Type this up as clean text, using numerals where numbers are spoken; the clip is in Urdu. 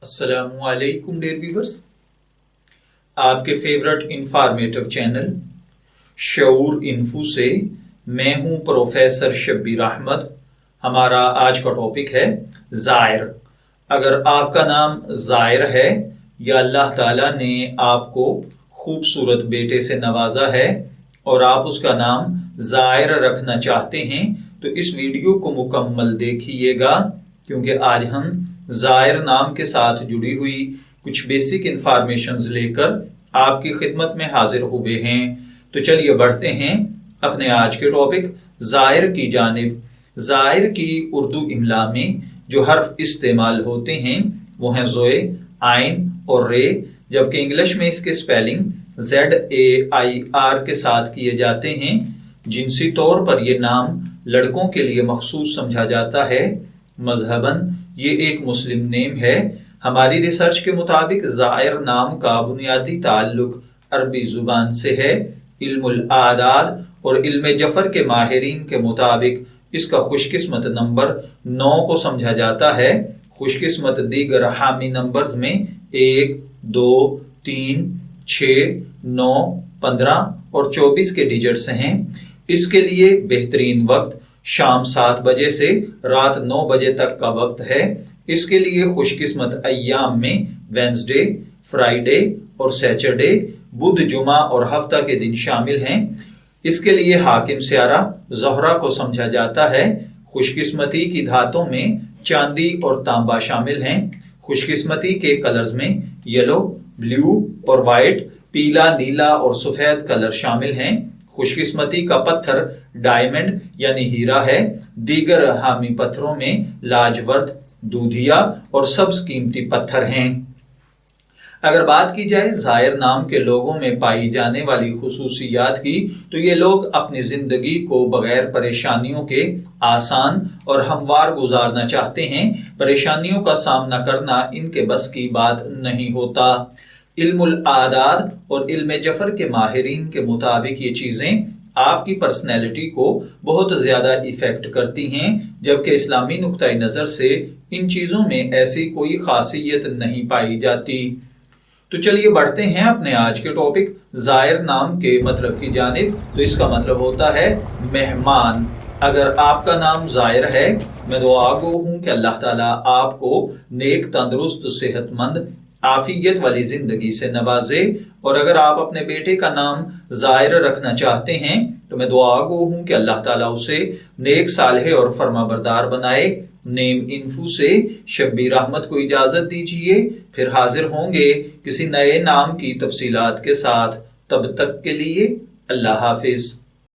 السلام علیکم ڈیئر ویورز، آپ کے فیورٹ انفارمیٹو چینل شعور انفو سے میں ہوں پروفیسر شبیر احمد۔ ہمارا آج کا ٹاپک ہے زائر۔ اگر آپ کا نام زائر ہے یا اللہ تعالیٰ نے آپ کو خوبصورت بیٹے سے نوازا ہے اور آپ اس کا نام زائر رکھنا چاہتے ہیں تو اس ویڈیو کو مکمل دیکھیے گا، کیونکہ آج ہم زائر نام کے ساتھ جڑی ہوئی کچھ بیسک انفارمیشنز لے کر آپ کی خدمت میں حاضر ہوئے ہیں۔ تو چلیے بڑھتے ہیں اپنے آج کے ٹاپک زائر کی جانب۔ زائر کی اردو املا میں جو حرف استعمال ہوتے ہیں وہ ہیں زوئے، آئین اور رے، جبکہ انگلش میں اس کے سپیلنگ ZAIR کے ساتھ کیے جاتے ہیں۔ جنسی طور پر یہ نام لڑکوں کے لیے مخصوص سمجھا جاتا ہے۔ مذہباً یہ ایک مسلم نیم ہے۔ ہماری ریسرچ کے مطابق زائر نام کا بنیادی تعلق عربی زبان سے ہے۔ علم الاعداد اور علم جفر کے ماہرین کے مطابق اس کا خوش قسمت نمبر 9 کو سمجھا جاتا ہے۔ خوش قسمت دیگر حامی نمبرز میں 1، 2، 3، 6، 9، 15 اور 24 کے ڈیجٹس ہیں۔ اس کے لیے بہترین وقت شام 7 بجے سے رات 9 بجے تک کا وقت ہے۔ اس کے لیے خوش قسمت ایام میں وینسڈے، فرائیڈے اور سیچرڈے، بدھ، جمعہ اور ہفتہ کے دن شامل ہیں۔ اس کے لیے حاکم سیارہ زہرہ کو سمجھا جاتا ہے۔ خوش قسمتی کی دھاتوں میں چاندی اور تانبا شامل ہیں۔ خوش قسمتی کے کلرز میں یلو، بلیو اور وائٹ، پیلا، نیلا اور سفید کلر شامل ہیں۔ خوش قسمتی کا پتھر ڈائمنڈ یعنی ہیرا ہے۔ دیگر حامی پتھروں میں لاجورد، دودھیا اور سبز قیمتی پتھر ہیں۔ اگر بات کی جائے زائر نام کے لوگوں میں پائی جانے والی خصوصیات کی تو یہ لوگ اپنی زندگی کو بغیر پریشانیوں کے آسان اور ہموار گزارنا چاہتے ہیں۔ پریشانیوں کا سامنا کرنا ان کے بس کی بات نہیں ہوتا۔ علم الاعداد اور علم جفر کے ماہرین کے مطابق یہ چیزیں آپ کی پرسنالٹی کو بہت زیادہ ایفیکٹ کرتی ہیں، جبکہ اسلامی نقطۂ نظر سے ان چیزوں میں ایسی کوئی خاصیت نہیں پائی جاتی۔ تو چلیے بڑھتے ہیں اپنے آج کے ٹاپک زائر نام کے مطلب کی جانب۔ تو اس کا مطلب ہوتا ہے مہمان۔ اگر آپ کا نام زائر ہے، میں دعا گو ہوں کہ اللہ تعالیٰ آپ کو نیک، تندرست، صحت مند، عافیت والی زندگی سے نوازے۔ اور اگر آپ اپنے بیٹے کا نام زائر رکھنا چاہتے ہیں تو میں دعا گو ہوں کہ اللہ تعالیٰ اسے نیک، صالح اور فرما بردار بنائے۔ نیم انفو سے شبیر احمد کو اجازت دیجیے، پھر حاضر ہوں گے کسی نئے نام کی تفصیلات کے ساتھ۔ تب تک کے لیے اللہ حافظ۔